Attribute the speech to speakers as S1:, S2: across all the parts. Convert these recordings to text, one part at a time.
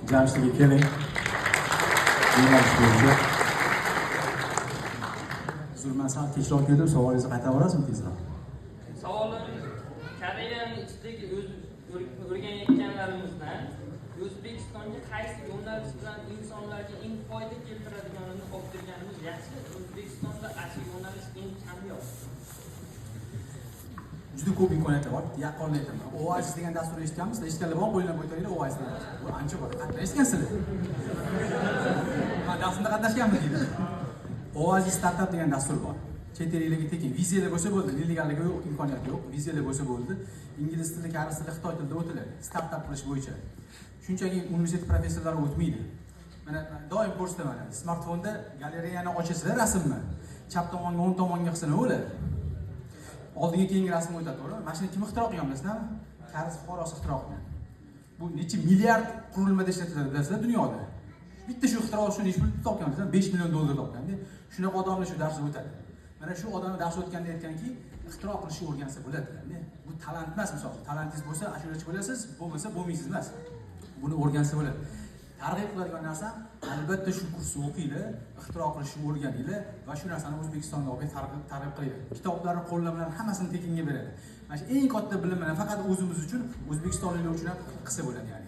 S1: Jamshidga keling. Yo'nalish bo'yicha. Zulman sal kechroq keldim, savolingizni qaytarib olasizmi tezroq?
S2: Savolim Koreyaning ichidagi o'rganayotganlarimizdan O'zbekistonga qaysi yo'nalish bilan insonlarga eng foyda keltiradiganini olib kelganimiz yaxshi. O'zbekistonda asl yo'nalish eng kamyob.
S1: Juda ko'p imkoniyatlar bor. Yaqqolni aytaman. Oasis degan dasturni eshitganmiz, eshitganlar bor, qo'linglarni qo'yinglar, Oasis degan. Bu ancha bor. Qattiq eshitgansizlar. Men darsda qatnashganman deydi. Oasis startup degan dastur bor. Chet elliklarga tekin vizalar bo'lsa bo'ldi, legalligiga yo'q, imkoniyat yo'q. Vizalar bo'lsa bo'ldi. Ingliz tili, koreys tili, xitoy tilida o'tiladi. Startup qilish bo'yicha. Shunchaki universitet professorlari o'tmaydi. Mana doim ko'rsataman. Smartfonda galereyani ochasizlar rasmni. Chap tomonga, o'ng tomonga qilsa nima bo'ladi? Oldiga keyingi rasm o'tadi, to'g'rimi? Mashina kim ixtiro qilgan bilasizlarmi? Koreys fuqarosi ixtiro qilgan. Bu necha milliard qurilmada ishlatiladi bilasizlar dunyoda. Bitta shu ixtiro shuni ish pul topgan, $5 million topganda, shunaqa odamlar shu darsni o'tadi. Mana shu odamlar dars o'tganda aytganki, ixtiro qilishni o'rgansa bo'ladi. Bu talant emas, misol. Talantingiz bo'lsa, ashulachi bo'lasiz, bo'lmasa bo'lmaysiz emas. Buni o'rgansa bo'ladi. Targ'ib qiladigan narsa albatta shu kursni o'qinglar, ixtiro qilishni o'rganinglar va shu narsani O'zbekistonga olib targ'ib qilinglar. Kitoblarni, qo'llanmalarni hammasini tekinga beradi. Mana shu eng katta bilimni faqat o'zimiz uchun, O'zbekistonliklar uchun ham qilsa bo'ladi, ya'ni.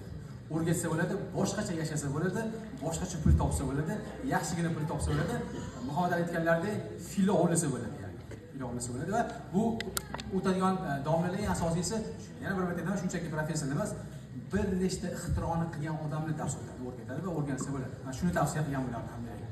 S1: O'rgatsa bo'ladi, boshqacha yashasa bo'ladi, boshqacha pul topsa bo'ladi, yaxshigina pul topsa bo'ladi. Muhammad Ali aytganlaridek filo o'lasa bo'ladi, ya'ni. Filo o'lasa bo'ladi va bu o'tadigan domlalar eng asosiysi, yana bir aytaman, shunchaki professor emas, bir nechta ixtironi qilgan odamni dars o'rgatadi va o'rgansa bo'ladi. Mana shuni tavsiya qilgan bo'lardim hammaga.